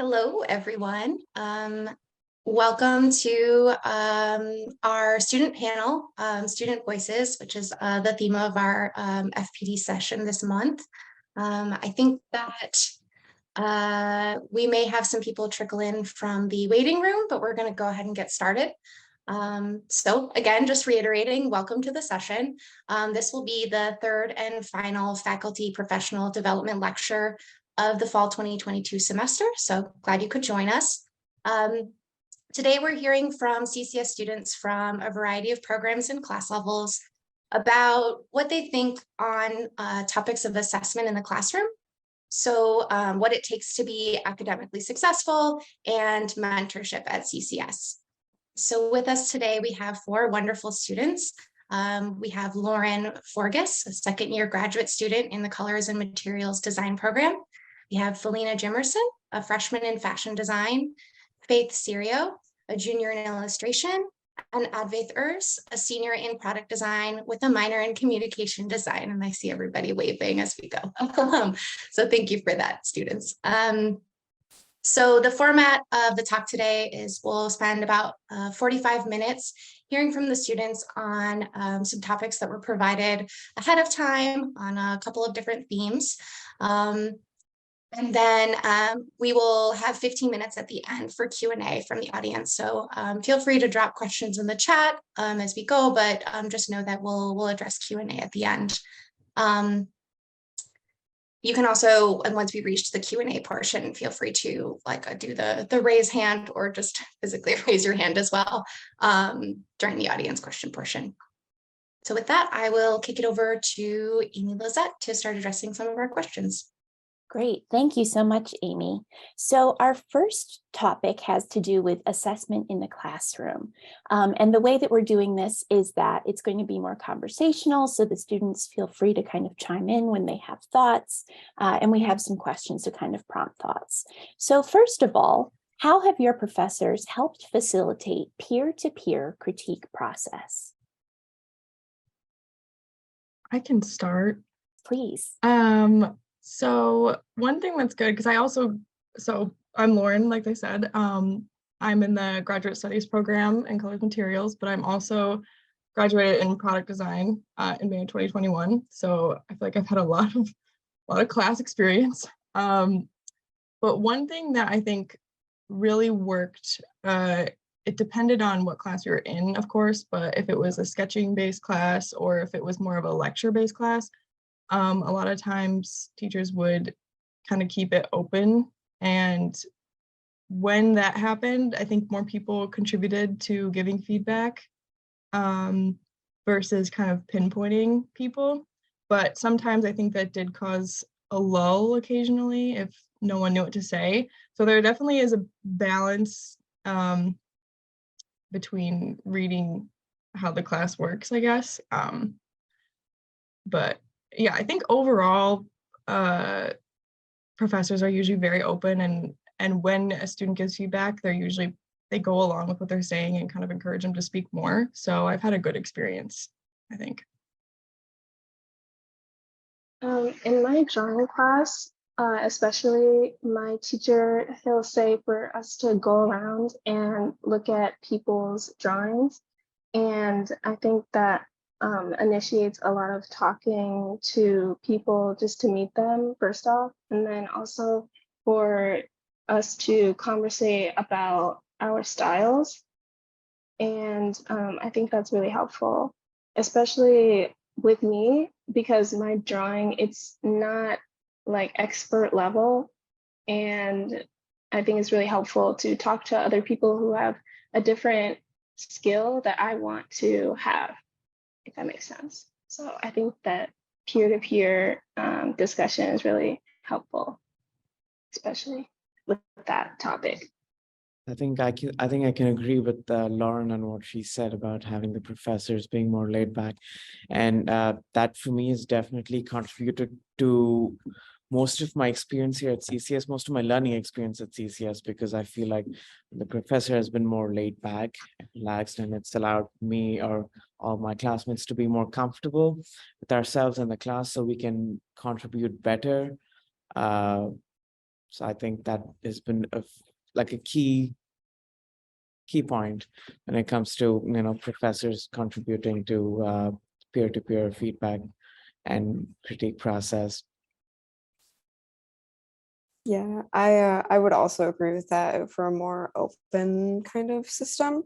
Hello, everyone. Welcome to our student panel, Student Voices, which is the theme of our FPD session this month. I think that we may have some people trickle in from the waiting room, but we're going to go ahead and get started. So again, just reiterating, welcome to the session. This will be the third and final faculty professional development lecture of the fall 2022 semester. So glad you could join us. Today we're hearing from CCS students from a variety of programs and class levels about what they think on topics of assessment in the classroom. So what it takes to be academically successful and mentorship at CCS. So with us today, we have four wonderful students. We have Lauren Forgas, a second-year graduate student in the Colors and Materials Design program. We have Felina Jimerson, a freshman in fashion design, Faith Serio, a junior in illustration, and Advaith Urs, a senior in product design with a minor in communication design. And I see everybody waving as we go. So thank you for that, students. So the format of the talk today is we'll spend about 45 minutes hearing from the students on some topics that were provided ahead of time on a couple of different themes. And then we will have 15 minutes at the end for Q&A from the audience. So feel free to drop questions in the chat as we go, but just know that we'll address Q&A at the end. You can also, and once we reach the Q&A portion, feel free to do the raise hand or just physically raise your hand as well during the audience question portion. So with that, I will kick it over to Amy Lizette to start addressing some of our questions. Great. Thank you so much, Amy. So our first topic has to do with assessment in the classroom. And the way that we're doing this is that it's going to be more conversational, so the students feel free to kind of chime in when they have thoughts, and we have some questions to kind of prompt thoughts. So first of all, how have your professors helped facilitate peer-to-peer critique process? I can start. Please. So one thing that's good, because I'm Lauren, like I said, I'm in the graduate studies program in colors materials, but I'm also graduated in product design in May of 2021. So I feel like I've had a lot of class experience. But one thing that I think really worked, it depended on what class you're in, of course, but if it was a sketching based class or if it was more of a lecture based class, a lot of times teachers would kind of keep it open. And when that happened, I think more people contributed to giving feedback versus kind of pinpointing people. But sometimes I think that did cause a lull occasionally if no one knew what to say. So there definitely is a balance between reading how the class works, I guess. But yeah, I think overall, professors are usually very open, and when a student gives feedback, they go along with what they're saying and kind of encourage them to speak more. So I've had a good experience, I think. In my drawing class, especially my teacher, he'll say for us to go around and look at people's drawings. And I think that initiates a lot of talking to people just to meet them first off, and then also for us to conversate about our styles. And I think that's really helpful, especially with me, because my drawing, it's not like expert level. And I think it's really helpful to talk to other people who have a different skill that I want to have, if that makes sense. So I think that peer-to-peer discussion is really helpful, especially with that topic. I think I can agree with Lauren on what she said about having the professors being more laid back, and that for me has definitely contributed to most of my experience here at CCS, most of my learning experience at CCS, because I feel like the professor has been more laid back and relaxed, and it's allowed me or all my classmates to be more comfortable with ourselves in the class so we can contribute better. So I think that has been like a key point when it comes to, professors contributing to peer-to-peer feedback and critique process. Yeah, I would also agree with that for a more open kind of system.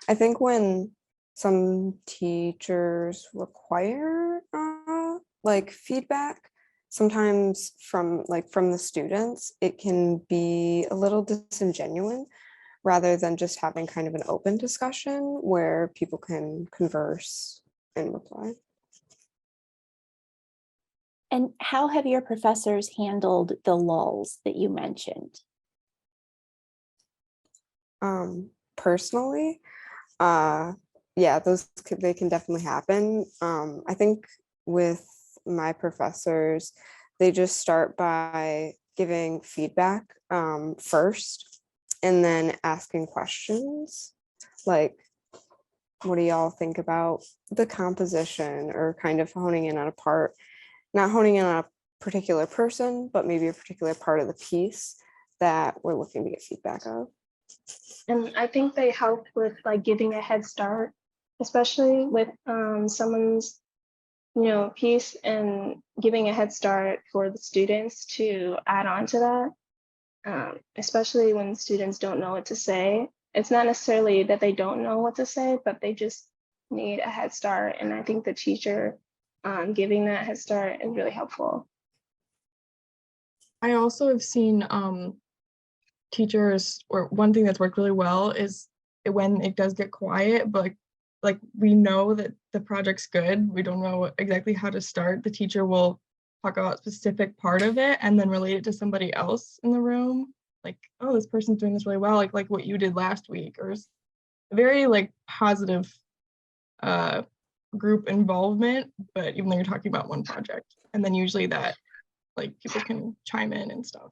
I think when some teachers require like feedback, sometimes from the students, it can be a little disingenuous rather than just having kind of an open discussion where people can converse and reply. And how have your professors handled the lulls that you mentioned? Personally, yeah, they can definitely happen. I think with my professors, they just start by giving feedback first and then asking questions like, what do y'all think about the composition, or kind of honing in on a part, not honing in on a particular person, but maybe a particular part of the piece that we're looking to get feedback of. And I think they help with like giving a head start, especially with someone's piece, and giving a head start for the students to add on to that, especially when students don't know what to say. It's not necessarily that they don't know what to say, but they just need a head start. And I think the teacher giving that head start is really helpful. I also have seen teachers, or one thing that's worked really well is when it does get quiet, but like we know that the project's good, we don't know exactly how to start, the teacher will talk about a specific part of it and then relate it to somebody else in the room, like, oh, this person's doing this really well, like what you did last week, or very like positive group involvement, but even though you're talking about one project, and then usually that like people can chime in and stuff.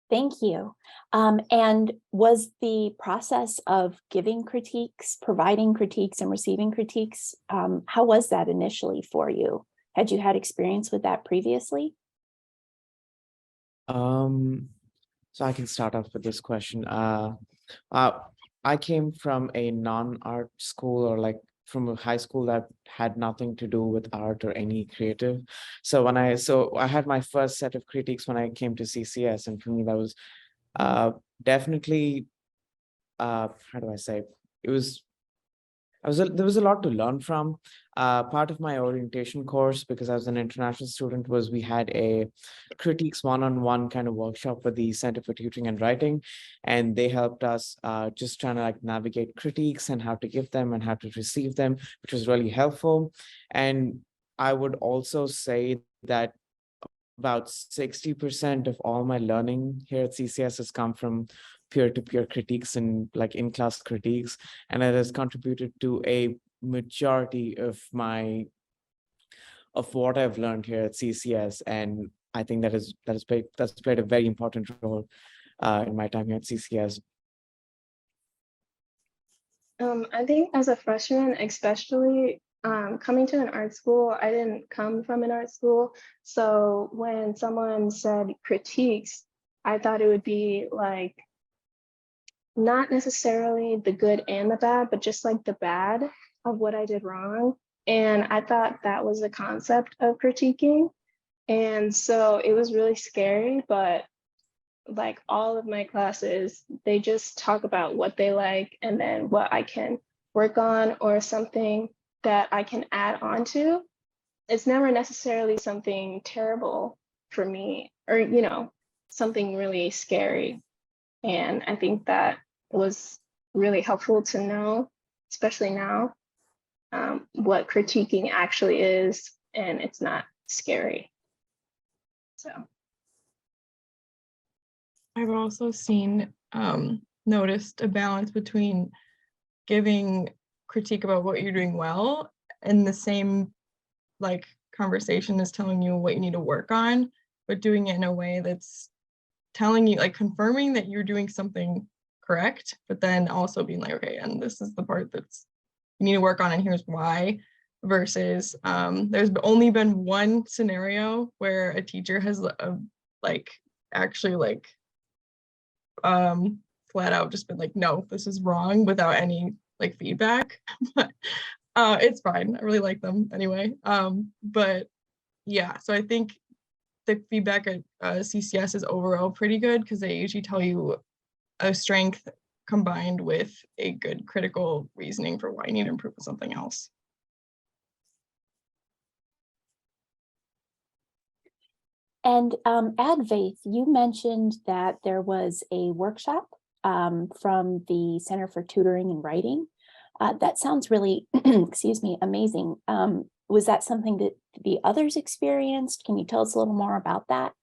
Thank you. And was the process of giving critiques, providing critiques, and receiving critiques, how was that initially for you? Had you had experience with that previously? So I can start off with this question. I came from a non-art school, or like from a high school that had nothing to do with art or any creative. So I had my first set of critiques when I came to CCS, and for me that was definitely how do I say, it was there was a lot to learn from. Part of my orientation course, because I was an international student, was we had a critiques one-on-one kind of workshop with the Center for Tutoring and Writing, and they helped us just trying to like navigate critiques and how to give them and how to receive them, which was really helpful. And I would also say that about 60% of all my learning here at CCS has come from peer-to-peer critiques and like in-class critiques, and it has contributed to a majority of what I've learned here at CCS. And I think that's played a very important role in my time here at CCS. I think as a freshman, especially coming to an art school, I didn't come from an art school. So when someone said critiques, I thought it would be like not necessarily the good and the bad, but just like the bad of what I did wrong. And I thought that was the concept of critiquing. And so it was really scary, but like all of my classes, they just talk about what they like and then what I can work on, or something that I can add on to. It's never necessarily something terrible for me, or something really scary. And I think that was really helpful to know, especially now, what critiquing actually is, and it's not scary. So I've also noticed a balance between giving critique about what you're doing well, and the same like conversation is telling you what you need to work on, but doing it in a way that's telling you, like confirming that you're doing something correct, but then also being like, okay, and this is the part that's you need to work on, and here's why, versus there's only been one scenario where a teacher has like actually like flat out just been like, no, this is wrong without any like feedback. But it's fine. I really like them anyway. But yeah, so I think the feedback at CCS is overall pretty good because they usually tell you a strength combined with a good critical reasoning for why you need to improve something else. And Advaith, you mentioned that there was a workshop from the Center for Tutoring and Writing. That sounds really, excuse me, amazing. Was that something that the others experienced? Can you tell us a little more about that?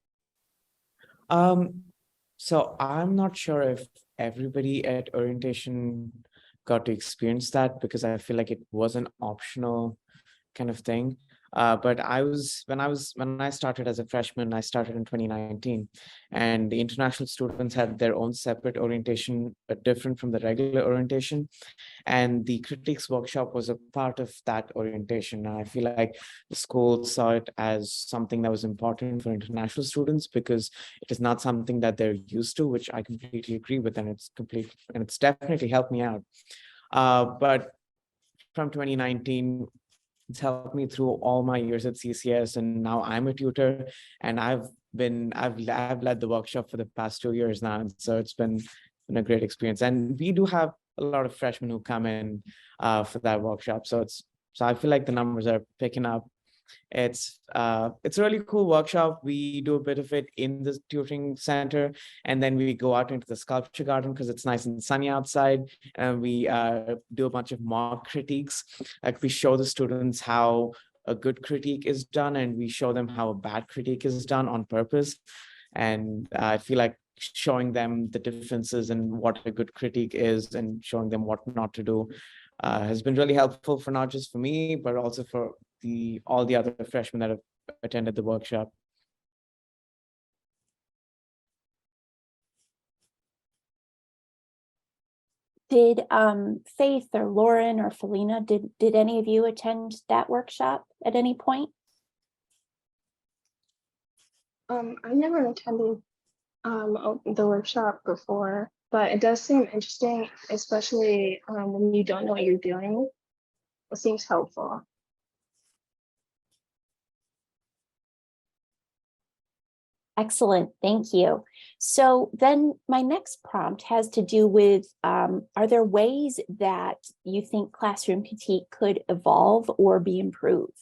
So I'm not sure if everybody at orientation got to experience that because I feel like it was an optional kind of thing. But when I started as a freshman, I started in 2019, and the international students had their own separate orientation, but different from the regular orientation. And the critiques workshop was a part of that orientation. And I feel like the school saw it as something that was important for international students because it is not something that they're used to, which I completely agree with, and it's definitely helped me out. But from 2019, it's helped me through all my years at CCS, and now I'm a tutor, and I've led the workshop for the past 2 years now, and so it's been a great experience. And we do have a lot of freshmen who come in for that workshop, so I feel like the numbers are picking up. It's a really cool workshop. We do a bit of it in the tutoring center, and then we go out into the sculpture garden because it's nice and sunny outside, and we do a bunch of mock critiques. Like we show the students how a good critique is done, and we show them how a bad critique is done on purpose. And I feel like showing them the differences and what a good critique is and showing them what not to do has been really helpful for not just for me, but also for all the other freshmen that have attended the workshop. Did Faith or Lauren or Felina, did any of you attend that workshop at any point? I never attended the workshop before, but it does seem interesting, especially when you don't know what you're doing. It seems helpful. Excellent, thank you. So then my next prompt has to do with, are there ways that you think classroom critique could evolve or be improved?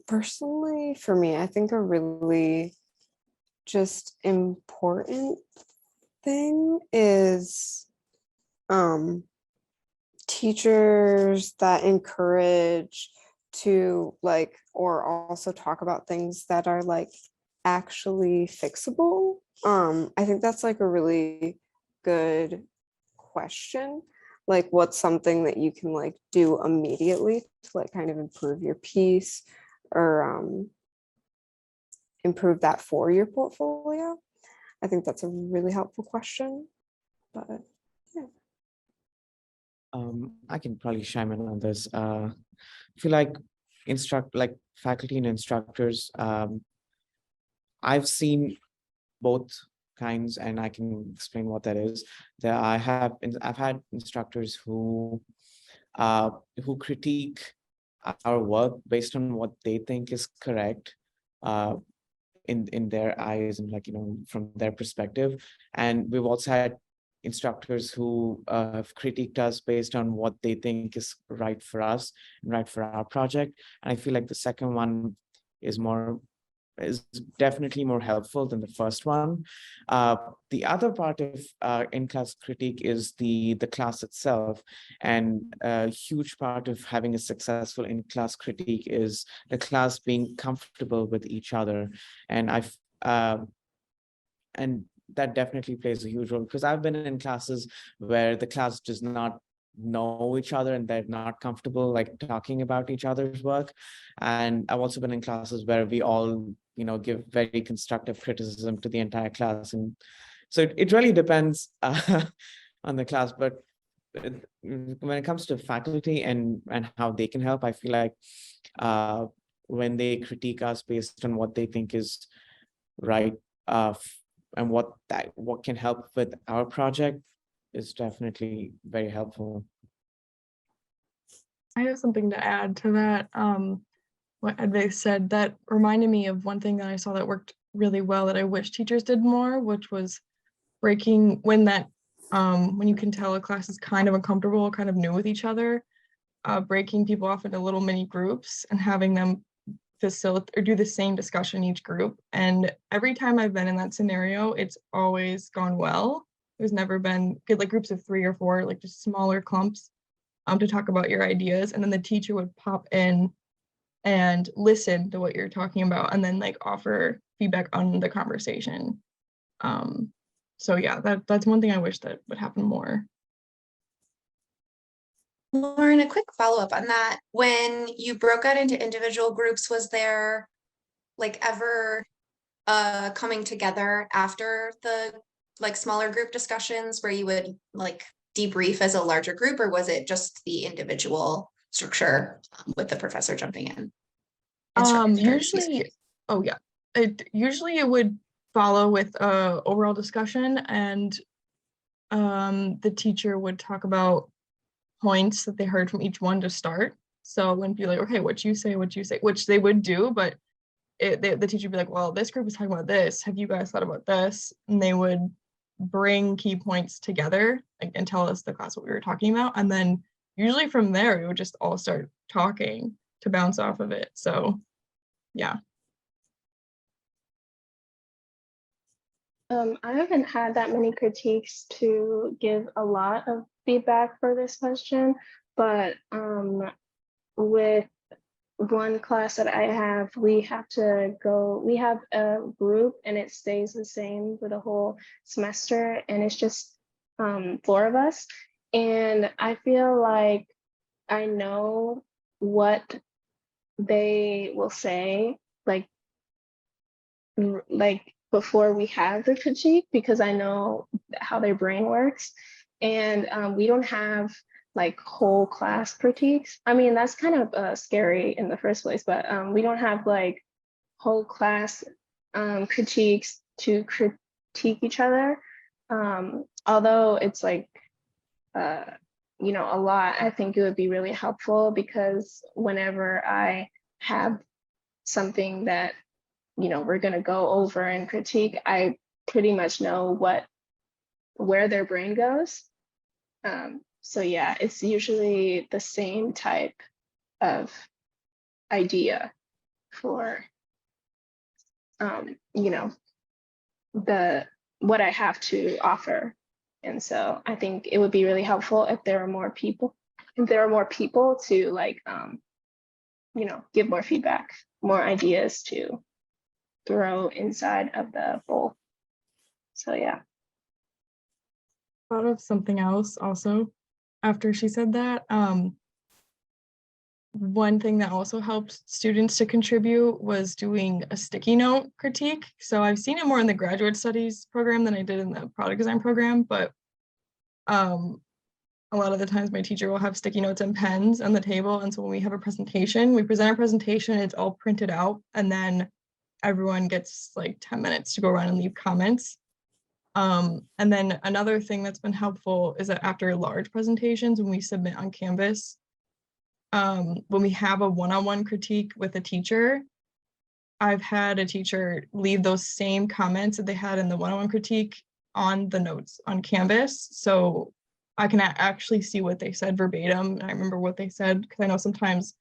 Personally, for me, I think a really just important thing is teachers that encourage to like, or also talk about things that are like actually fixable. I think that's like a really good question. Like what's something that you can like do immediately to like kind of improve your piece or improve that for your portfolio? I think that's a really helpful question, but yeah. I can probably chime in on this. I feel like faculty and instructors, I've seen both kinds, and I can explain what that is. I've had instructors who critique our work based on what they think is correct in their eyes and from their perspective. And we've also had instructors who have critiqued us based on what they think is right for us and right for our project. And I feel like the second one is definitely more helpful than the first one. The other part of in-class critique is the class itself. And a huge part of having a successful in-class critique is the class being comfortable with each other. And and that definitely plays a huge role, because I've been in classes where the class does not know each other and they're not comfortable like talking about each other's work. And I've also been in classes where we all, give very constructive criticism to the entire class. And so it really depends on the class. But when it comes to faculty and how they can help, I feel like when they critique us based on what they think is right, and what can help with our project is definitely very helpful. I have something to add to that. What Edve said, that reminded me of one thing that I saw that worked really well that I wish teachers did more, which was breaking when you can tell a class is kind of uncomfortable, kind of new with each other, breaking people off into little mini groups and having them facilitate or do the same discussion in each group. And every time I've been in that scenario, it's always gone well. There's never been good like groups of 3 or 4, like just smaller clumps to talk about your ideas. And then the teacher would pop in and listen to what you're talking about and then like offer feedback on the conversation. So yeah, that's one thing I wish that would happen more. Lauren, a quick follow-up on that. When you broke out into individual groups, was there like ever coming together after the like smaller group discussions where you would like debrief as a larger group, or was it just the individual structure with the professor jumping in? Usually, oh yeah, it would follow with overall discussion, and the teacher would talk about points that they heard from each one to start. So it wouldn't be like, okay, what you say, which they would do, but the teacher would be like, well, this group is talking about this. Have you guys thought about this? And they would bring key points together and tell us the class what we were talking about. And then usually from there, we would just all start talking to bounce off of it. So yeah. I haven't had that many critiques to give a lot of feedback for this question, but with one class that I have, we have a group and it stays the same for the whole semester, and it's just 4 of us. And I feel like I know what they will say, like before we have the critique, because I know how their brain works. And we don't have like whole class critiques. I mean, that's kind of scary in the first place, but we don't have like whole class critiques to critique each other. Although it's like, a lot, I think it would be really helpful, because whenever I have something that we're going to go over and critique, I pretty much know where their brain goes. So yeah, it's usually the same type of idea for what I have to offer. And so I think it would be really helpful if there are more people to like give more feedback, more ideas to throw inside of the bowl. So yeah. Thought of something else also after she said that. One thing that also helped students to contribute was doing a sticky note critique. So I've seen it more in the graduate studies program than I did in the product design program, but a lot of the times my teacher will have sticky notes and pens on the table. And so when we have a presentation, we present our presentation, it's all printed out, and then everyone gets like 10 minutes to go around and leave comments. And then another thing that's been helpful is that after large presentations, when we submit on Canvas, when we have a one-on-one critique with a teacher, I've had a teacher leave those same comments that they had in the one-on-one critique on the notes on Canvas. So I can actually see what they said verbatim. And I remember what they said, because I know sometimes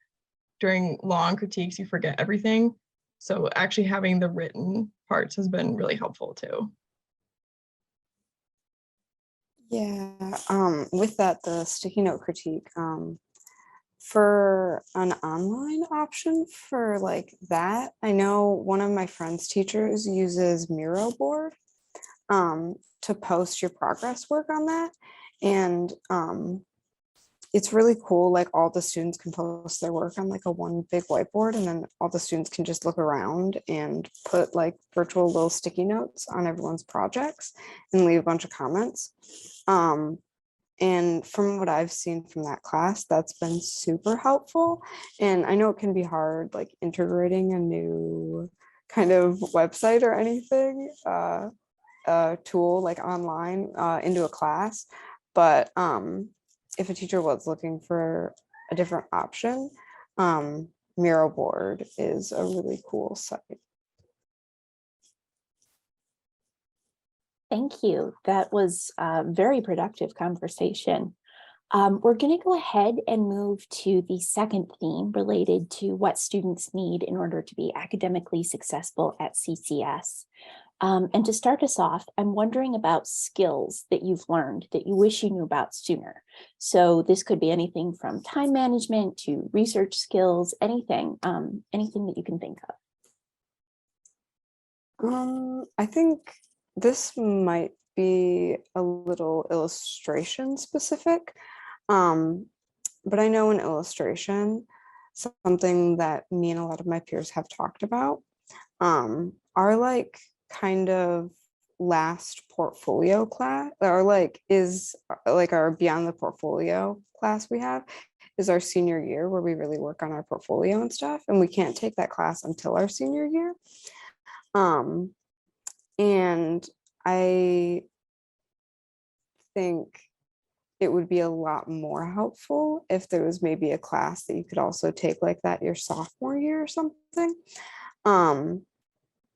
during long critiques, you forget everything. So actually having the written parts has been really helpful too. Yeah, with that, the sticky note critique, for an online option for like that, I know one of my friend's teachers uses Miro board to post your progress work on that. And it's really cool. Like all the students can post their work on like a one big whiteboard, and then all the students can just look around and put like virtual little sticky notes on everyone's projects and leave a bunch of comments. And from what I've seen from that class, that's been super helpful. And I know it can be hard, like integrating a new kind of website or anything, tool like online into a class. But if a teacher was looking for a different option, Miro board is a really cool site. Thank you. That was a very productive conversation. We're going to go ahead and move to the second theme related to what students need in order to be academically successful at CCS. And to start us off, I'm wondering about skills that you've learned that you wish you knew about sooner. So this could be anything from time management to research skills, anything that you can think of. I think this might be a little illustration specific, but I know in illustration, something that me and a lot of my peers have talked about, are like kind of last portfolio class, or like is like our beyond the portfolio class we have is our senior year, where we really work on our portfolio and stuff, and we can't take that class until our senior year. And I think it would be a lot more helpful if there was maybe a class that you could also take like that your sophomore year or something.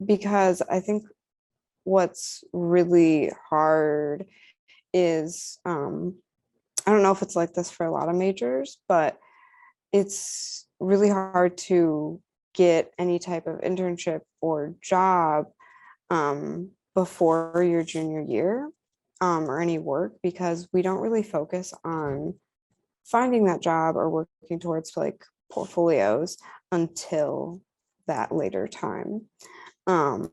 Because I think what's really hard is, I don't know if it's like this for a lot of majors, but it's really hard to get any type of internship or job before your junior year, or any work, because we don't really focus on finding that job or working towards like portfolios until that later time. And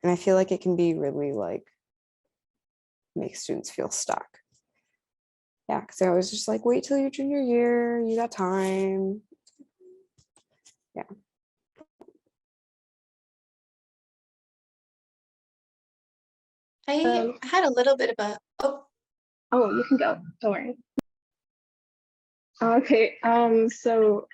I feel like it can be really like make students feel stuck. Yeah, because I was just like, wait till your junior year, you got time. Yeah. I had a little bit of a, Oh, you can go. Don't worry. Okay. So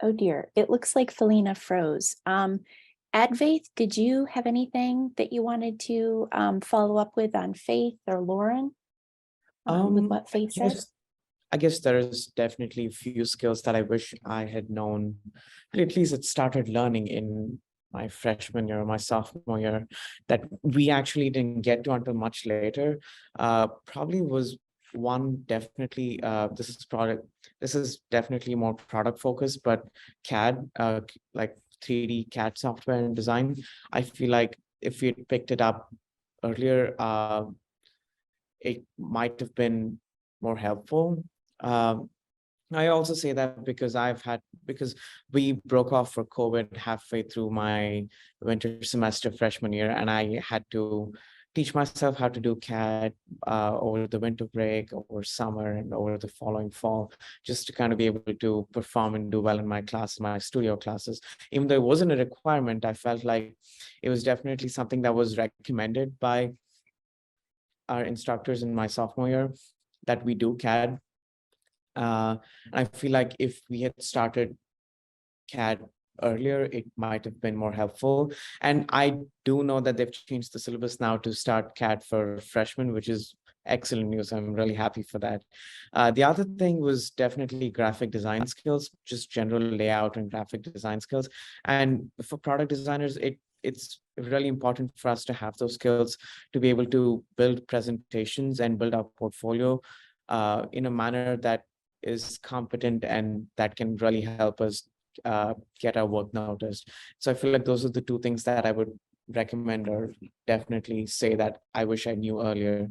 Oh dear, it looks like Felina froze. Advaith, did you have anything that you wanted to follow up with on Faith or Lauren? With what Faith said? I guess there is definitely a few skills that I wish I had known, at least it started learning in my freshman year, my sophomore year, that we actually didn't get to until much later. Probably was one definitely, this is definitely more product focused, but CAD, like 3D CAD software and design. I feel like if we had picked it up earlier, it might have been more helpful. I also say that because because we broke off for COVID halfway through my winter semester freshman year, and I had to teach myself how to do CAD over the winter break, over summer, and over the following fall, just to kind of be able to perform and do well in my class, my studio classes. Even though it wasn't a requirement, I felt like it was definitely something that was recommended by our instructors in my sophomore year, that we do CAD. I feel like if we had started CAD earlier, it might have been more helpful. And I do know that they've changed the syllabus now to start CAD for freshmen, which is excellent news. I'm really happy for that. The other thing was definitely graphic design skills, just general layout and graphic design skills. And for product designers, it's really important for us to have those skills to be able to build presentations and build our portfolio in a manner that is competent and that can really help us get our work noticed. So I feel like those are the two things that I would recommend, or definitely say that I wish I knew earlier.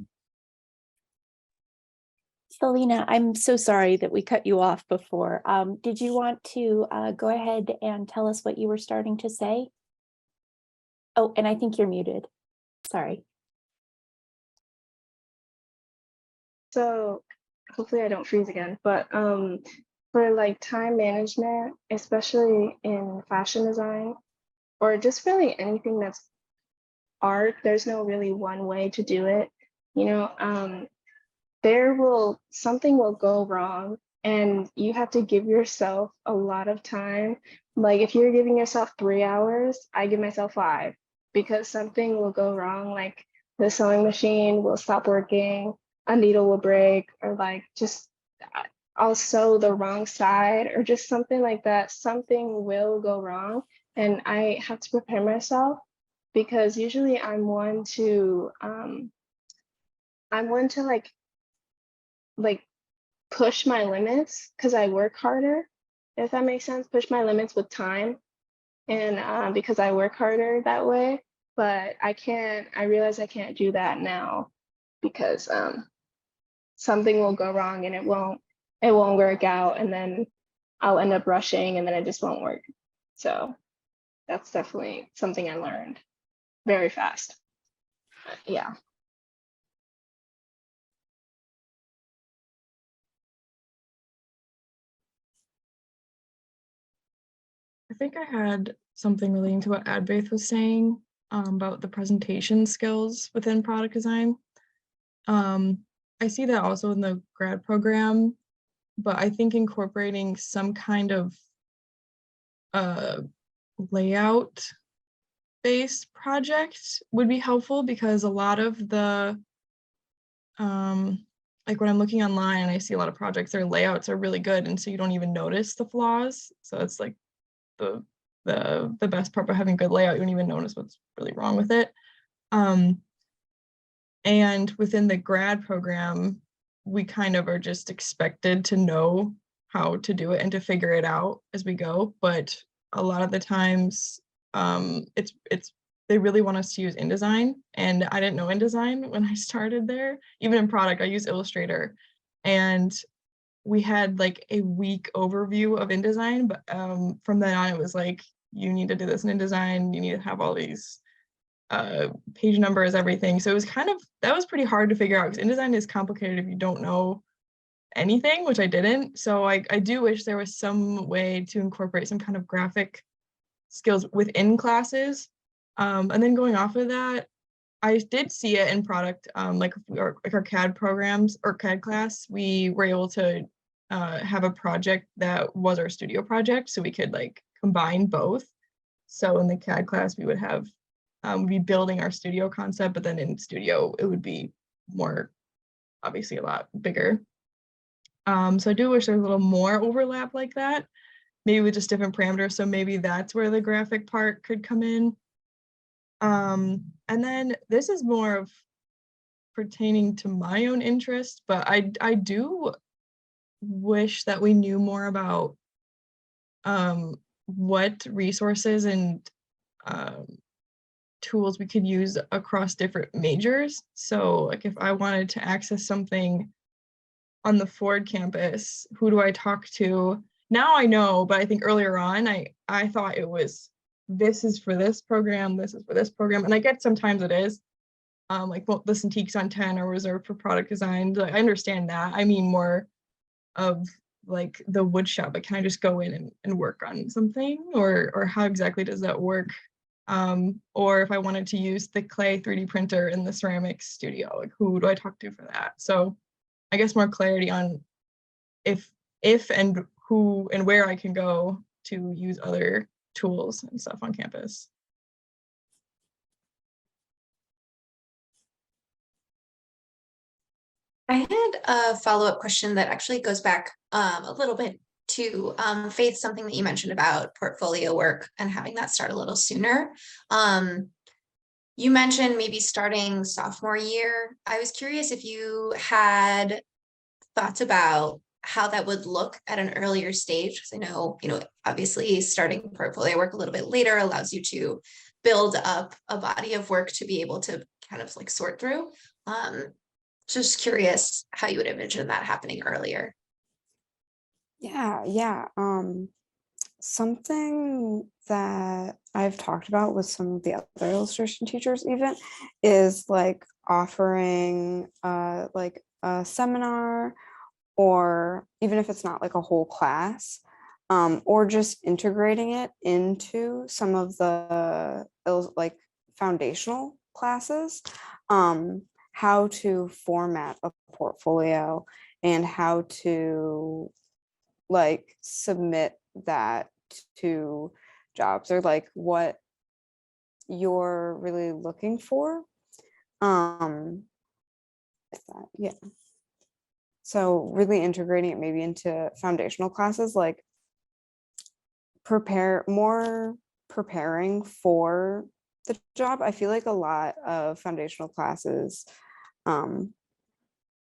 Selena, I'm so sorry that we cut you off before. Did you want to go ahead and tell us what you were starting to say? Oh, and I think you're muted. Sorry. So hopefully I don't freeze again, but for like time management, especially in fashion design, or just really anything that's art, there's no really one way to do it. You know, something will go wrong and you have to give yourself a lot of time. Like if you're giving yourself 3 hours, I give myself 5 because something will go wrong. Like the sewing machine will stop working, a needle will break, or like just I'll sew the wrong side or just something like that. Something will go wrong and I have to prepare myself because usually I'm one to like push my limits because I work harder, if that makes sense, push my limits with time. And because I work harder that way, but I realize I can't do that now because something will go wrong and it won't work out. And then I'll end up rushing and then it just won't work. So that's definitely something I learned very fast. Yeah. I think I had something relating to what Advaith was saying about the presentation skills within product design. I see that also in the grad program, but I think incorporating some kind of layout based project would be helpful because a lot of the like when I'm looking online and I see a lot of projects, their layouts are really good and so you don't even notice the flaws. So it's like the best part about having good layout, you don't even notice what's really wrong with it. And within the grad program, we kind of are just expected to know how to do it and to figure it out as we go. But a lot of the times, they really want us to use InDesign, and I didn't know InDesign when I started there. Even in product, I use Illustrator, and we had like a week overview of InDesign, but from then on, it was like, you need to do this in InDesign, you need to have all these page numbers, everything. So it was that was pretty hard to figure out because InDesign is complicated if you don't know anything, which I didn't. So I do wish there was some way to incorporate some kind of graphic skills within classes. And then going off of that, I did see it in product, like our CAD programs or CAD class, we were able to have a project that was our studio project, so we could like combine both. So in the CAD class, we would have we'd be building our studio concept, but then in studio, it would be more, obviously a lot bigger. So I do wish there's a little more overlap like that, maybe with just different parameters. So maybe that's where the graphic part could come in. And then this is more of pertaining to my own interest, but I do wish that we knew more about what resources and tools we could use across different majors. So like if I wanted to access something on the Ford campus, who do I talk to? Now I know, but I think earlier on, I thought it was, this is for this program, this is for this program. And I get sometimes it is, like well, the Cintiqs on 10 are reserved for product design. Like, I understand that. I mean more of like the wood shop, but can I just go in and work on something? Or how exactly does that work? Or if I wanted to use the clay 3D printer in the ceramics studio, like who do I talk to for that? So I guess more clarity on if and who and where I can go to use other tools and stuff on campus. I had a follow-up question that actually goes back a little bit to Faith, something that you mentioned about portfolio work and having that start a little sooner. You mentioned maybe starting sophomore year. I was curious if you had thoughts about how that would look at an earlier stage, because I know, obviously starting portfolio work a little bit later allows you to build up a body of work to be able to kind of like sort through. Just curious how you would envision that happening earlier. Yeah. Something that I've talked about with some of the other illustration teachers even is like offering like a seminar, or even if it's not like a whole class, or just integrating it into some of the like foundational classes, how to format a portfolio and how to like submit that to jobs, or like what you're really looking for. Yeah. So really integrating it maybe into foundational classes, like preparing for the job. I feel like a lot of foundational classes,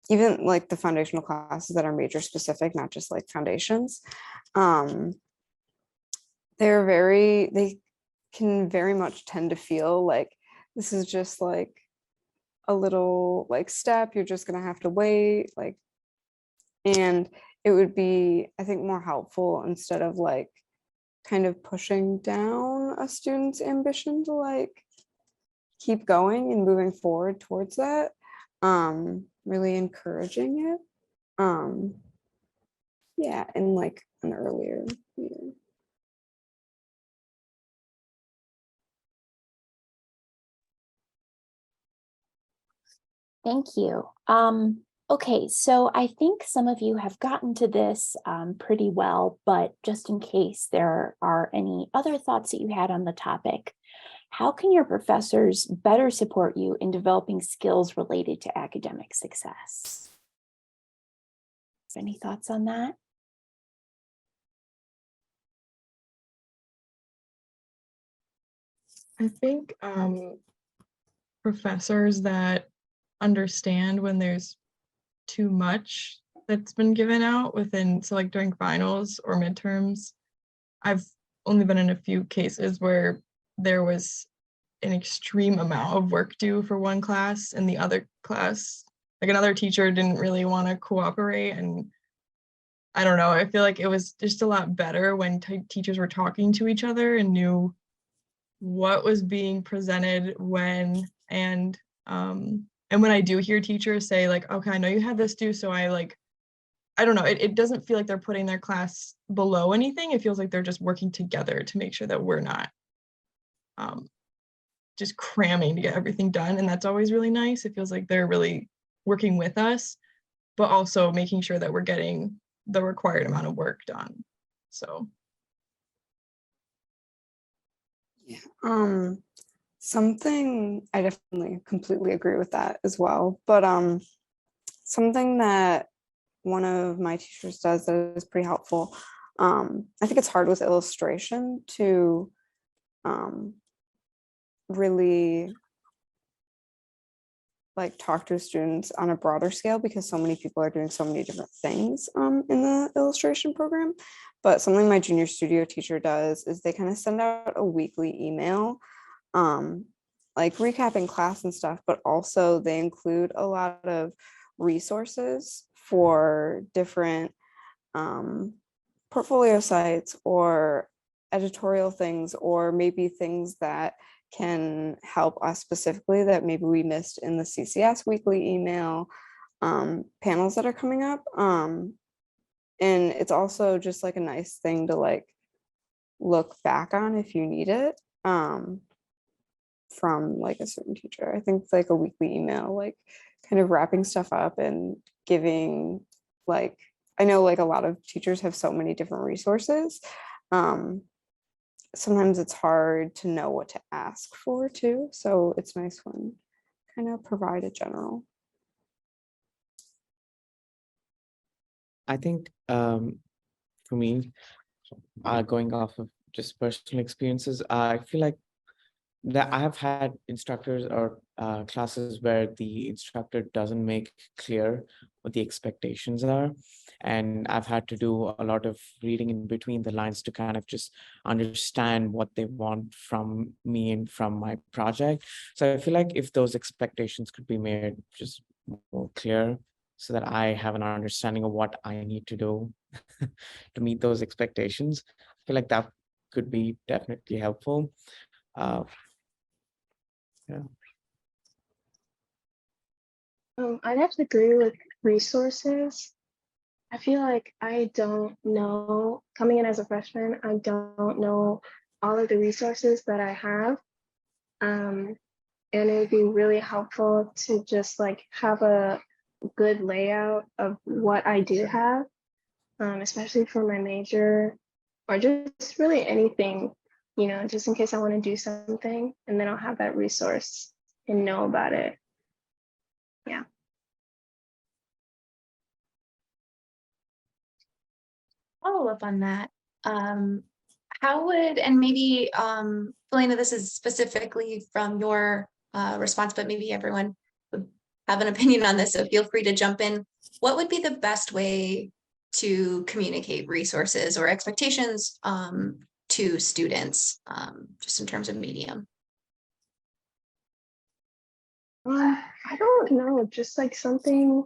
even like the foundational classes that are major specific, not just like foundations, they can very much tend to feel like this is just like a little like step, you're just gonna have to wait, like, and it would be, I think, more helpful instead of like kind of pushing down a student's ambition to like keep going and moving forward towards that, really encouraging it, yeah, in like an earlier year. Thank you. Okay, so I think some of you have gotten to this pretty well, but just in case there are any other thoughts that you had on the topic, how can your professors better support you in developing skills related to academic success? Any thoughts on that? I think professors that understand when there's too much that's been given out within, so like during finals or midterms, I've only been in a few cases where there was an extreme amount of work due for one class, and the other class, like another teacher didn't really want to cooperate. And I don't know, I feel like it was just a lot better when teachers were talking to each other and knew what was being presented when. And when I do hear teachers say like, okay, I know you had this due, so I don't know, it doesn't feel like they're putting their class below anything. It feels like they're just working together to make sure that we're not just cramming to get everything done. And that's always really nice. It feels like they're really working with us, but also making sure that we're getting the required amount of work done. So yeah, something, I definitely completely agree with that as well, but something that one of my teachers does that is pretty helpful, I think it's hard with illustration to really like talk to students on a broader scale, because so many people are doing so many different things in the illustration program. But something my junior studio teacher does is they kind of send out a weekly email, like recapping class and stuff, but also they include a lot of resources for different portfolio sites or editorial things, or maybe things that can help us specifically that maybe we missed in the CCS weekly email, panels that are coming up. And it's also just like a nice thing to like look back on if you need it, from like a certain teacher. I think like a weekly email, like kind of wrapping stuff up and giving, like, I know like a lot of teachers have so many different resources. Sometimes it's hard to know what to ask for too. So it's nice when kind of provide a general. I think for me, going off of just personal experiences, I feel like that I have had instructors or classes where the instructor doesn't make clear what the expectations are. And I've had to do a lot of reading in between the lines to kind of just understand what they want from me and from my project. So I feel like if those expectations could be made just more clear, so that I have an understanding of what I need to do to meet those expectations, feel like that could be definitely helpful. Yeah. I'd have to agree with resources. I feel like I don't know, coming in as a freshman, I don't know all of the resources that I have. And it would be really helpful to just like have a good layout of what I do have, especially for my major or just really anything, you know, just in case I want to do something, and then I'll have that resource and know about it. Yeah. Follow up on that. How would, and maybe, Elena, this is specifically from your response, but maybe everyone would have an opinion on this, so feel free to jump in. What would be the best way to communicate resources or expectations to students, just in terms of medium? I don't know, just like something,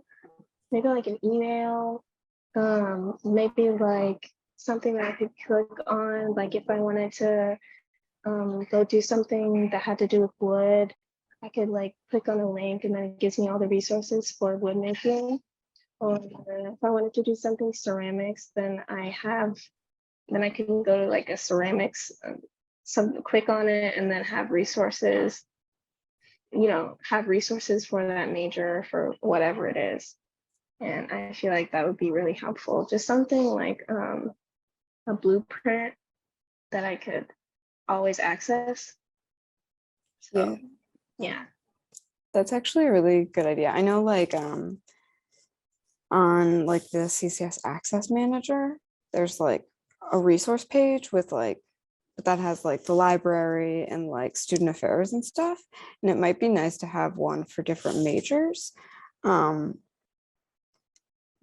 maybe like an email, maybe like something that I could click on, like if I wanted to go do something that had to do with wood, I could like click on a link and then it gives me all the resources for wood making. Or if I wanted to do something ceramics, then I can go to like a ceramics, click on it and then have resources, you know, have resources for that major for whatever it is. And I feel like that would be really helpful. Just something like a blueprint that I could always access. So, yeah. That's actually a really good idea. I know like on like the CCS Access Manager, there's like a resource page with like that has like the library and like student affairs and stuff. And it might be nice to have one for different majors.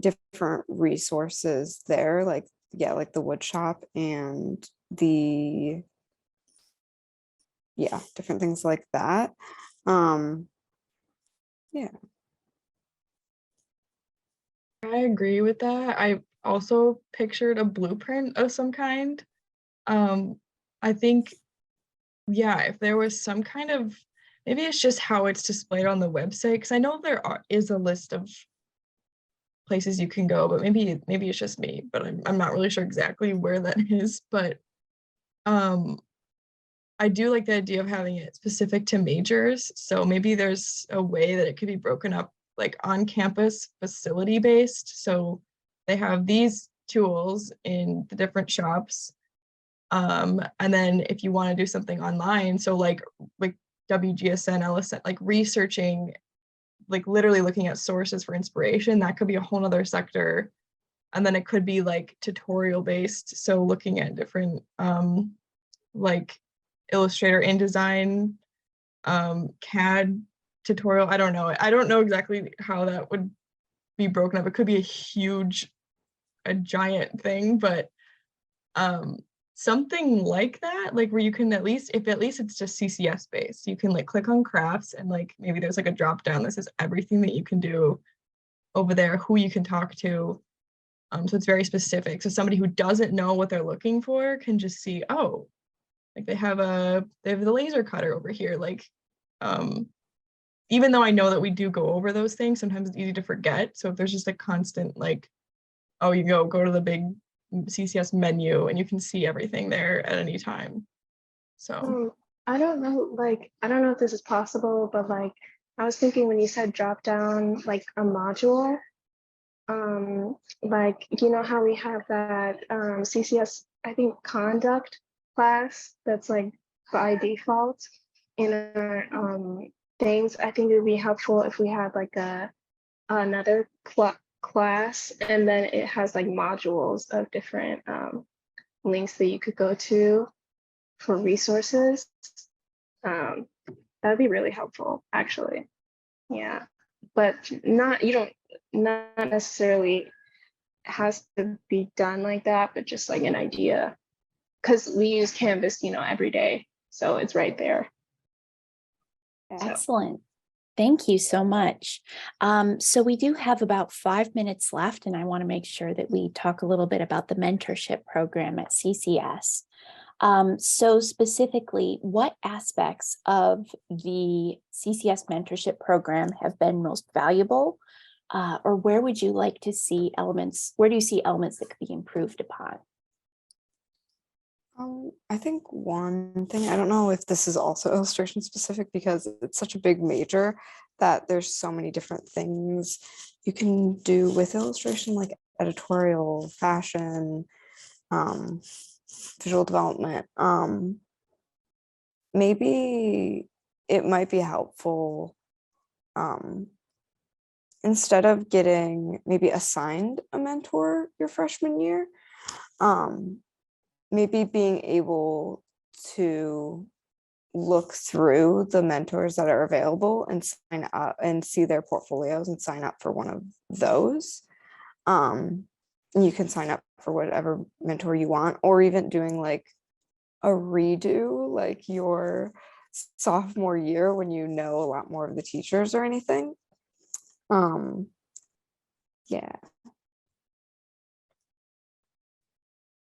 Different resources there, like yeah, like the wood shop and the different things like that. Yeah. I agree with that. I also pictured a blueprint of some kind. I think, yeah, if there was some kind of, maybe it's just how it's displayed on the website, because I know is a list of places you can go, but maybe it's just me, but I'm not really sure exactly where that is. But I do like the idea of having it specific to majors. So maybe there's a way that it could be broken up like on campus facility based. So they have these tools in the different shops. And then if you want to do something online, so like WGSN, LSN, like researching, like literally looking at sources for inspiration, that could be a whole nother sector. And then it could be like tutorial based. So looking at different like Illustrator, InDesign, CAD tutorial. I don't know. I don't know exactly how that would be broken up. It could be a giant thing, but something like that, like where you can at least it's just CCS based, you can like click on crafts and like maybe there's like a drop down that says everything that you can do over there, who you can talk to. So it's very specific. So somebody who doesn't know what they're looking for can just see, oh, like they have the laser cutter over here. Like, even though I know that we do go over those things, sometimes it's easy to forget. So if there's just a constant like, oh, you go to the big CCS menu and you can see everything there at any time. So I don't know, like, I don't know if this is possible, but like, I was thinking when you said drop down, like a module, like, you know how we have that CCS, I think, conduct class that's like by default in our things. I think it would be helpful if we had like another class and then it has like modules of different links that you could go to for resources. That would be really helpful, actually. Yeah, but not necessarily has to be done like that, but just like an idea, because we use Canvas, you know, every day, so it's right there. Excellent. Thank you so much. So we do have about 5 minutes left, and I want to make sure that we talk a little bit about the mentorship program at CCS. So specifically, what aspects of the CCS mentorship program have been most valuable? Or where would you like to see elements? Where do you see elements that could be improved upon? I think one thing, I don't know if this is also illustration specific because it's such a big major that there's so many different things you can do with illustration, like editorial, fashion, visual development. Maybe it might be helpful instead of getting maybe assigned a mentor your freshman year, maybe being able to look through the mentors that are available and sign up and see their portfolios and sign up for one of those. You can sign up for whatever mentor you want, or even doing like a redo like your sophomore year when you know a lot more of the teachers or anything. Yeah.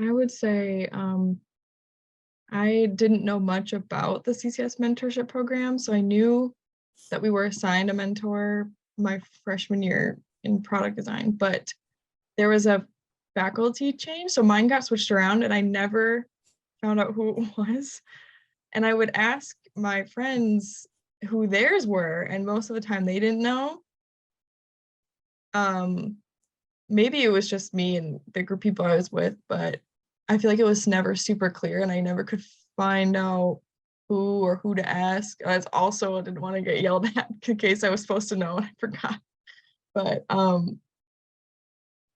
I would say I didn't know much about the CCS mentorship program, so I knew that we were assigned a mentor my freshman year in product design, but there was a faculty change, so mine got switched around and I never found out who it was. And I would ask my friends who theirs were, and most of the time they didn't know. Maybe it was just me and the group of people I was with, but I feel like it was never super clear and I never could find out who to ask. I also didn't want to get yelled at in case I was supposed to know and I forgot. But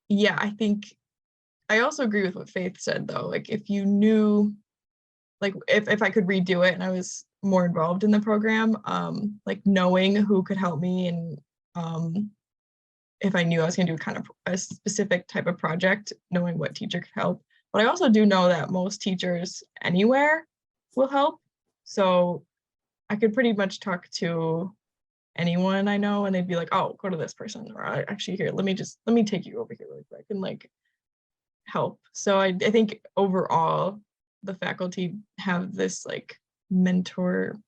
yeah, I think I also agree with what Faith said though. Like if you knew, like if I could redo it and I was more involved in the program, like knowing who could help me and if I knew I was going to do kind of a specific type of project, knowing what teacher could help. But I also do know that most teachers anywhere will help. So I could pretty much talk to anyone I know and they'd be like, oh, go to this person. Or actually here, let me take you over here really quick and like help. So I think overall the faculty have this like mentor,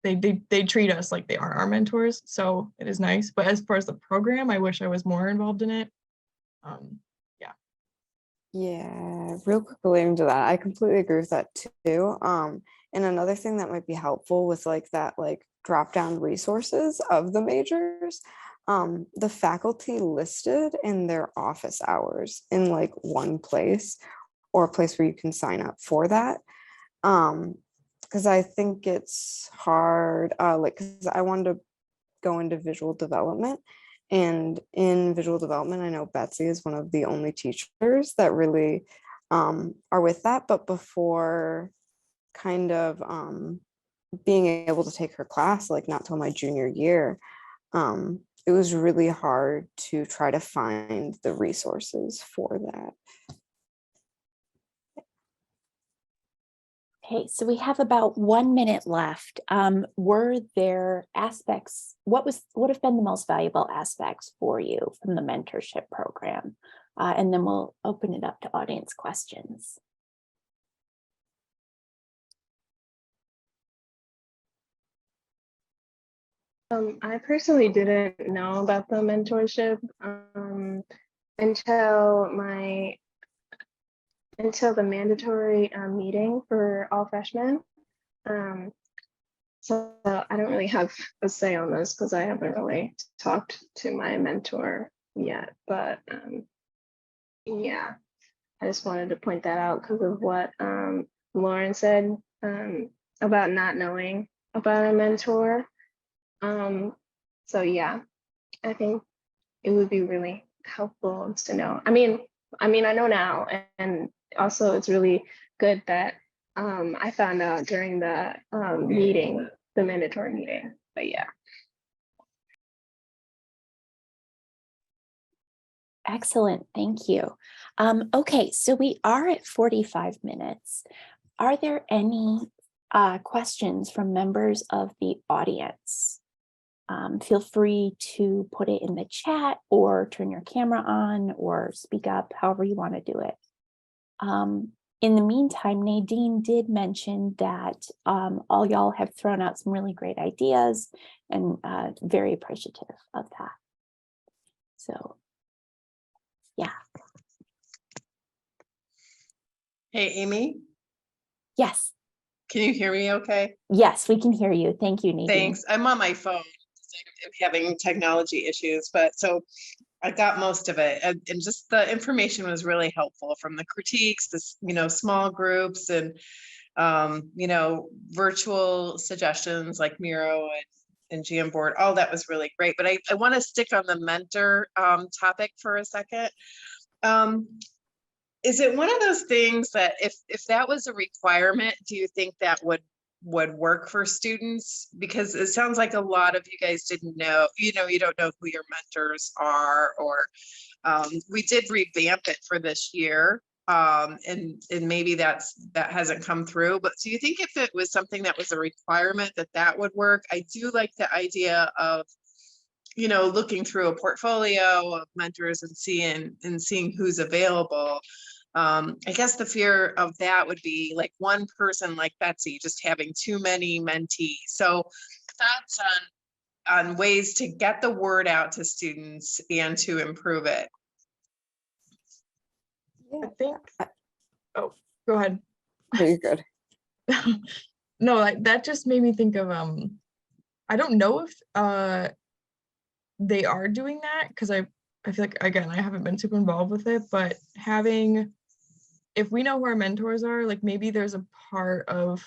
they treat us like they are our mentors, so it is nice. But as far as the program, I wish I was more involved in it. Yeah, real quick relating to that, I completely agree with that too. And another thing that might be helpful with like that like drop down resources of the majors, the faculty listed in their office hours in like one place or a place where you can sign up for that. Because I think it's hard, like because I wanted to go into visual development. And in visual development, I know Betsy is one of the only teachers that really are with that. But before kind of being able to take her class, like not till my junior year, it was really hard to try to find the resources for that. Okay, so we have about 1 minute left. Were there aspects, what would have been the most valuable aspects for you from the mentorship program? And then we'll open it up to audience questions. I personally didn't know about the mentorship until the mandatory meeting for all freshmen. So I don't really have a say on this because I haven't really talked to my mentor yet. But yeah, I just wanted to point that out because of what Lauren said about not knowing about a mentor. So yeah, I think it would be really helpful to know. I mean, I know now, and also it's really good that I found out during the meeting, the mandatory meeting. But yeah. Excellent, thank you. Okay, so we are at 45 minutes. Are there any questions from members of the audience. Feel free to put it in the chat or turn your camera on or speak up, however you want to do it. In the meantime, Nadine did mention that all y'all have thrown out some really great ideas, and very appreciative of that. So, yeah. Hey, Amy, Yes. can you hear me okay? Yes, we can hear you. Thank you, Nadine. Thanks. I'm on my phone. I'm having technology issues, but so I got most of it. And just the information was really helpful, from the critiques, this, small groups, and, virtual suggestions like Miro and Jamboard. All that was really great. But I want to stick on the mentor topic for a second. Is it one of those things that if that was a requirement, do you think that would work for students? Because it sounds like a lot of you guys didn't know, you don't know who your mentors are, or we did revamp it for this year. And maybe that hasn't come through, but do you think if it was something that was a requirement that would work? I do like the idea of, looking through a portfolio of mentors and seeing who's available. I guess the fear of that would be like one person like Betsy just having too many mentees. So thoughts on ways to get the word out to students and to improve it. I think, oh, go ahead. You're good. No, like that just made me think of, I don't know if they are doing that, because I feel like, again, I haven't been super involved with it, but if we know who our mentors are, like maybe there's a part of,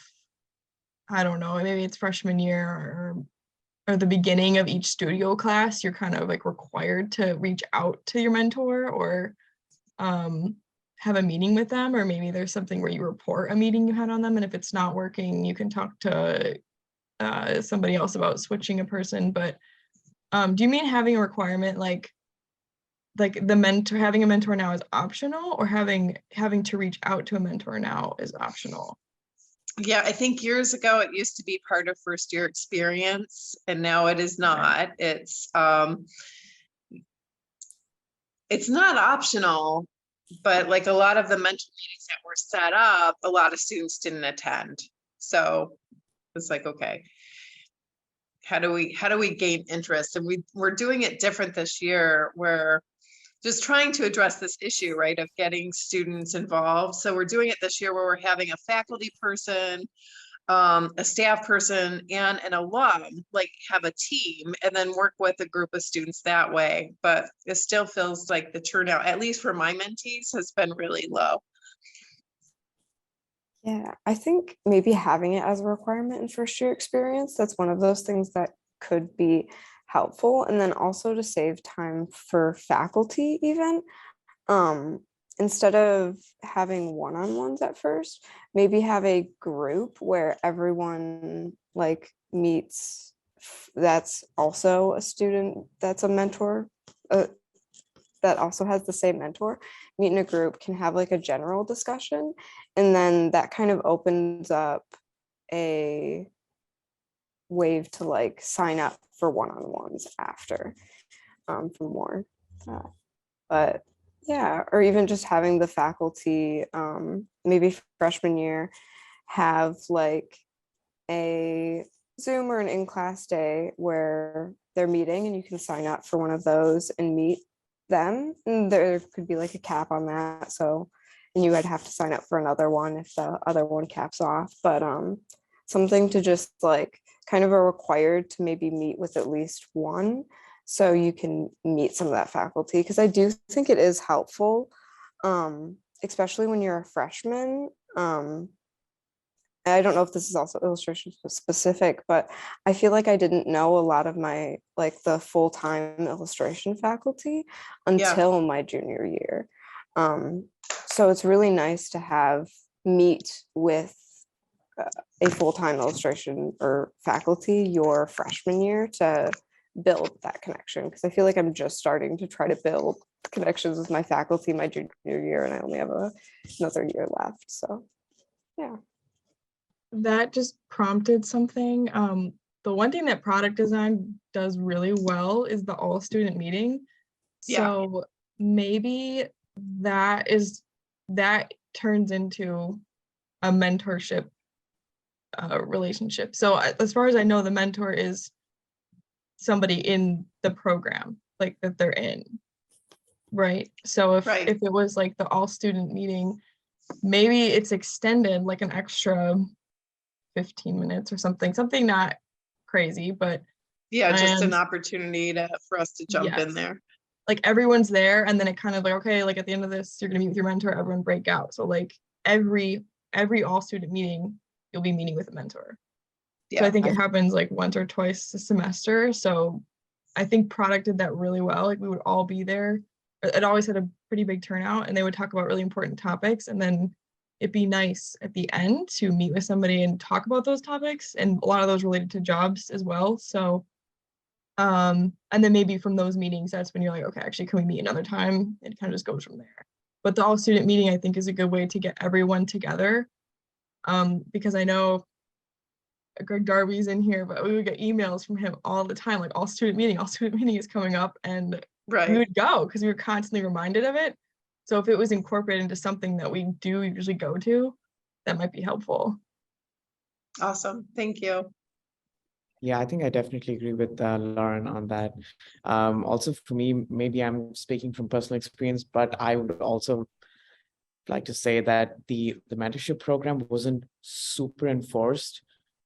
I don't know, maybe it's freshman year or the beginning of each studio class, you're kind of like required to reach out to your mentor or have a meeting with them, or maybe there's something where you report a meeting you had on them, and if it's not working, you can talk to somebody else about switching a person. But do you mean having a requirement like the mentor, having a mentor now is optional, or having to reach out to a mentor now is optional? Yeah, I think years ago it used to be part of first year experience, and now it is not. It's not optional, but like a lot of the mentor meetings that were set up, a lot of students didn't attend. So it's like, okay, how do we gain interest? And we're doing it different this year. We're just trying to address this issue, right, of getting students involved. So we're doing it this year where we're having a faculty person, a staff person, and an alum, like have a team and then work with a group of students that way. But it still feels like the turnout, at least for my mentees, has been really low. Yeah, I think maybe having it as a requirement in first year experience, that's one of those things that could be helpful. And then also to save time for faculty even, instead of having one-on-ones at first, maybe have a group where everyone like meets, that's also a student, that's a mentor, that also has the same mentor, meet in a group, can have like a general discussion. And then that kind of opens up a wave to like sign up for one-on-ones after for more. But yeah, or even just having the faculty, maybe freshman year, have like a Zoom or an in-class day where they're meeting and you can sign up for one of those and meet them. And there could be like a cap on that. So, and you would have to sign up for another one if the other one caps off. But something to just like kind of a required to maybe meet with at least one, so you can meet some of that faculty, because I do think it is helpful, especially when you're a freshman. I don't know if this is also illustration specific, but I feel like I didn't know a lot of my like the full-time illustration faculty until my junior year. So it's really nice to meet with a full-time illustration or faculty your freshman year to build that connection, because I feel like I'm just starting to try to build connections with my faculty my junior year, and I only have another year left. So yeah. that just prompted something. The one thing that product design does really well is the all student meeting. Yeah. So maybe that turns into a mentorship relationship. So as far as I know, the mentor is somebody in the program, like that they're in. Right. So if Right. it was like the all student meeting, maybe it's extended like an extra 15 minutes or something not crazy, but Yeah, just an and opportunity for us to jump in yes, there. like everyone's there, and then it kind of like, okay, like at the end of this, you're gonna meet with your mentor, everyone break out. So like every all student meeting, you'll be meeting with a mentor. So I Yeah, think it happens like once or twice a semester. So I think product did that really well. Like we would all be there. It always had a pretty big turnout, and they would talk about really important topics, and then it'd be nice at the end to meet with somebody and talk about those topics, and a lot of those related to jobs as well. So and then maybe from those meetings, that's when you're like, okay, actually, can we meet another time? It kind of just goes from there. But the all student meeting, I think, is a good way to get everyone together. Because I know Greg Darby's in here, but we would get emails from him all the time, like all student meeting is coming up, and we right. would go because we were constantly reminded of it. So if it was incorporated into something that we do usually go to, that might be helpful. Awesome. Thank you. Yeah, I think I definitely agree with Lauren on that. Also, for me, maybe I'm speaking from personal experience, but I would also like to say that the mentorship program wasn't super enforced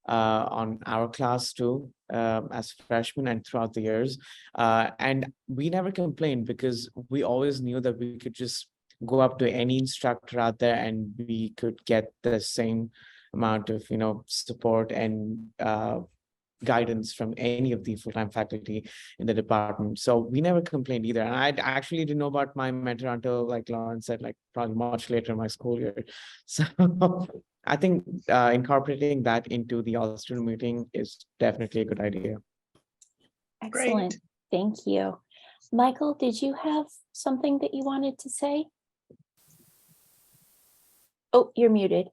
on our class too, as freshmen and throughout the years. And we never complained because we always knew that we could just go up to any instructor out there and we could get the same amount of, support and guidance from any of the full-time faculty in the department. So we never complained either. And I actually didn't know about my mentor until, like Lauren said, like probably much later in my school year. So I think incorporating that into the all-student meeting is definitely a good idea. Excellent. Great. Thank you. Michael, did you have something that you wanted to say? Oh, you're muted.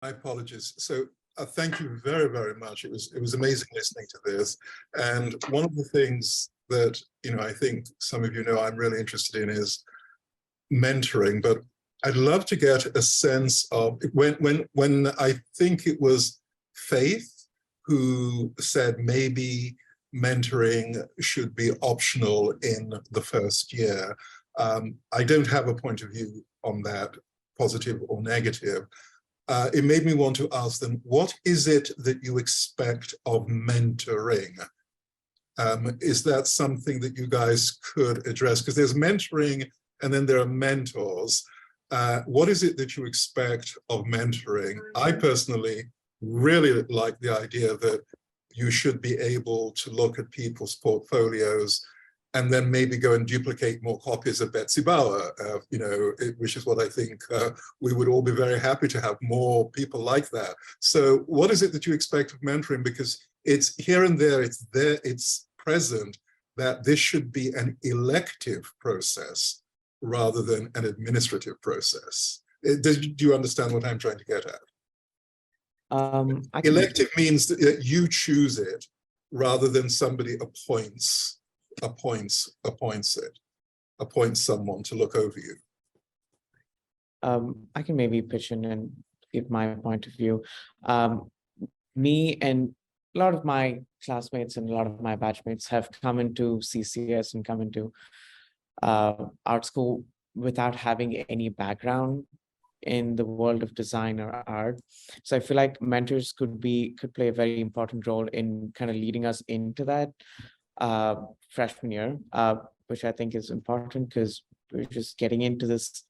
My apologies. So thank you very, very much. It was amazing listening to this. And one of the things that, I think some of you know I'm really interested in is mentoring, but I'd love to get a sense of when I think it was Faith who said maybe mentoring should be optional in the first year. I don't have a point of view on that, positive or negative. It made me want to ask them, what is it that you expect of mentoring? Is that something that you guys could address? Because there's mentoring and then there are mentors. What is it that you expect of mentoring? I personally really like the idea that you should be able to look at people's portfolios and then maybe go and duplicate more copies of Betsy Bauer, which is what I think we would all be very happy to have more people like that. So what is it that you expect of mentoring? Because it's here and there, it's present, that this should be an elective process rather than an administrative process. Do you understand what I'm trying to get at? Elective means that you choose it rather than somebody appoints someone to look over you. I can maybe pitch in and give my point of view. Me and a lot of my classmates and a lot of my batchmates have come into CCS and come into art school without having any background in the world of design or art. So I feel like mentors could play a very important role in kind of leading us into that freshman year, which I think is important because we're just getting into this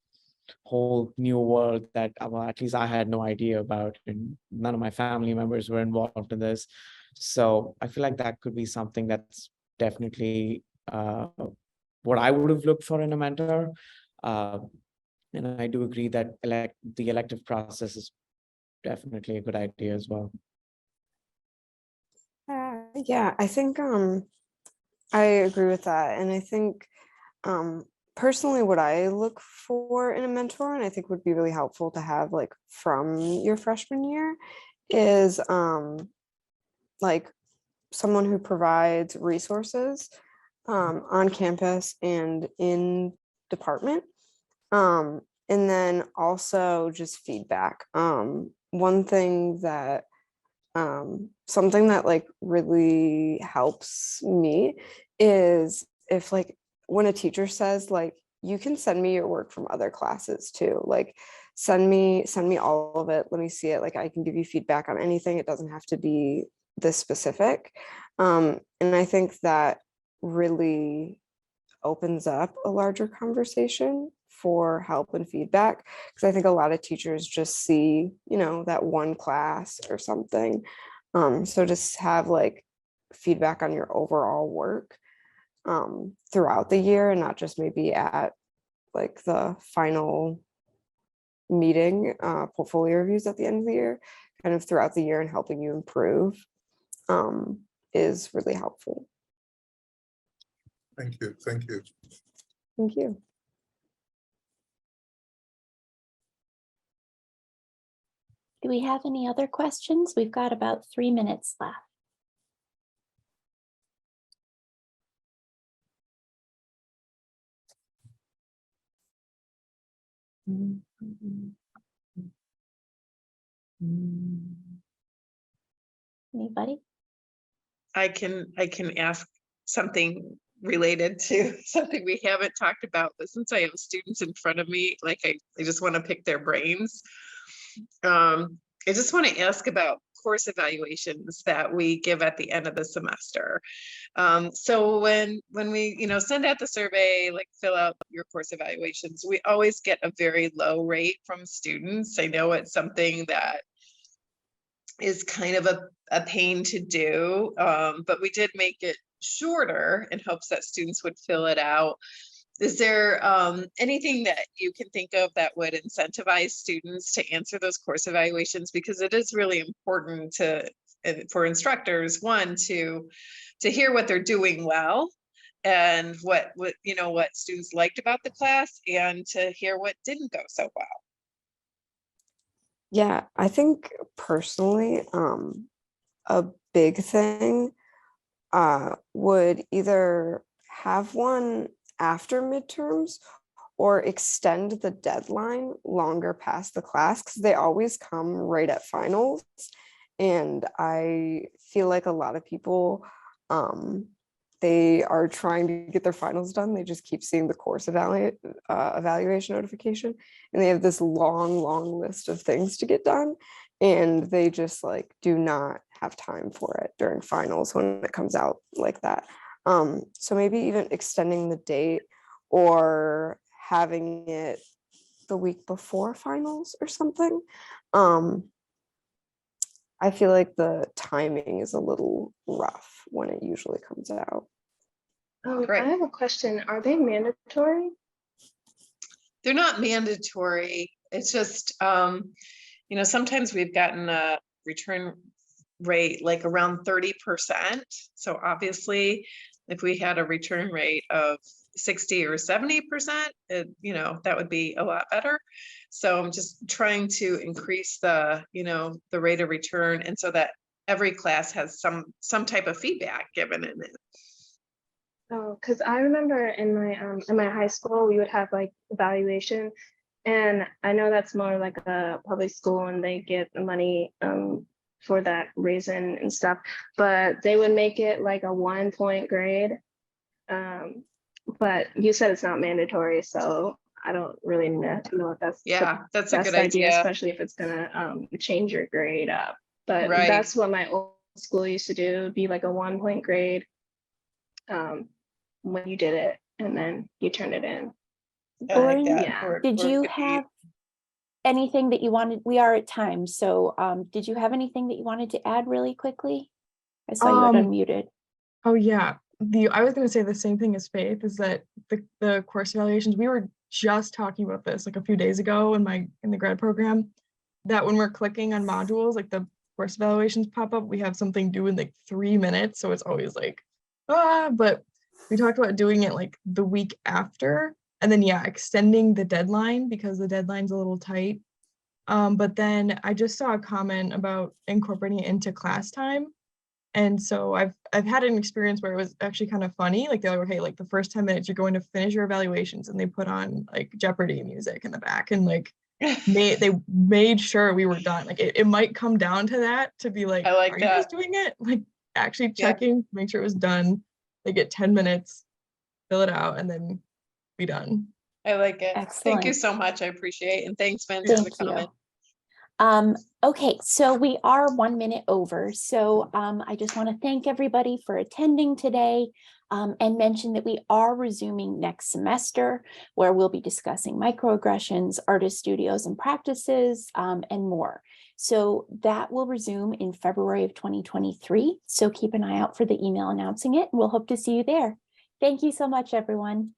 whole new world that, well, at least I had no idea about, and none of my family members were involved in this. So I feel like that could be something that's definitely what I would have looked for in a mentor. And I do agree that the elective process is definitely a good idea as well. Yeah, I think I agree with that. And I think personally, what I look for in a mentor, and I think would be really helpful to have like from your freshman year, is like someone who provides resources on campus and in department. And then also just feedback. One thing that something that like really helps me is if like when a teacher says like, you can send me your work from other classes too, like send me all of it, let me see it, like I can give you feedback on anything, it doesn't have to be this specific. And I think that really opens up a larger conversation for help and feedback, because I think a lot of teachers just see, you know, that one class or something. So just have like feedback on your overall work throughout the year, and not just maybe at like the final meeting, portfolio reviews at the end of the year, kind of throughout the year and helping you improve is really helpful. Thank you. Thank you. Thank you. Do we have any other questions? We've got about 3 minutes left. Anybody? I can ask something related to something we haven't talked about, but since I have students in front of me, like I just want to pick their brains. I just want to ask about course evaluations that we give at the end of the semester. So when we, you know, send out the survey, like fill out your course evaluations, we always get a very low rate from students. I know it's something that is kind of a pain to do, but we did make it shorter in hopes that students would fill it out. Is there anything that you can think of that would incentivize students to answer those course evaluations? Because it is really important for instructors, one, to hear what they're doing well and what you know, what students liked about the class, and to hear what didn't go so well. Yeah, I think personally, a big thing would either have one after midterms or extend the deadline longer past the class, because they always come right at finals. And I feel like a lot of people, they are trying to get their finals done. They just keep seeing the course evaluation notification, and they have this long list of things to get done. And they just like do not have time for it during finals when it comes out like that. So maybe even extending the date or having it the week before finals or something. I feel like the timing is a little rough when it usually comes out. Right. I have a question. Are they mandatory? They're not mandatory. It's just, you know, sometimes we've gotten a return rate like around 30%. So obviously, if we had a return rate of 60 or 70%, you know, that would be a lot better. So I'm just trying to increase the, you know, the rate of return, and so that every class has some type of feedback given in it. Oh, because I remember in my high school, we would have like evaluation, and I know that's more like a public school and they get money for that reason and stuff, but they would make it like a 1-point grade. But you said it's not mandatory, so I don't really know if that's that's a the good best idea, idea. especially if it's gonna change your grade up. But Right. that's what my old school used to do. It'd be like a 1-point grade when you did it, and then you turn it in. I like Lauren, that. yeah. Did you have anything that you wanted? We are at time, so did you have anything that you wanted to add really quickly? I saw you had unmuted. Oh yeah, I was going to say the same thing as Faith, is that the course evaluations, we were just talking about this like a few days ago in the grad program, that when we're clicking on modules, like the course evaluations pop up, we have something due in like 3 minutes, so it's always like but we talked about doing it like the week after, And then, yeah, extending the deadline because the deadline's a little tight. But then I just saw a comment about incorporating it into class time. And so I've had an experience where it was actually kind of funny. Like they're like, okay, like the first 10 minutes you're going to finish your evaluations, and they put on like Jeopardy music in the back, and like they made sure we were done. Like it might come down to that, to be like, I like are you guys that. doing it? Like actually Yeah. checking, make sure it was done. They get 10 minutes, fill it out, and then be done. I like it. Thank you Excellent. so much. I appreciate it. And thanks, Vince, for the Thank you. comment. Okay, so we are 1 minute over. So I just want to thank everybody for attending today, and mention that we are resuming next semester, where we'll be discussing microaggressions, artist studios and practices, and more. So that will resume in February of 2023. So keep an eye out for the email announcing it. We'll hope to see you there. Thank you so much, everyone.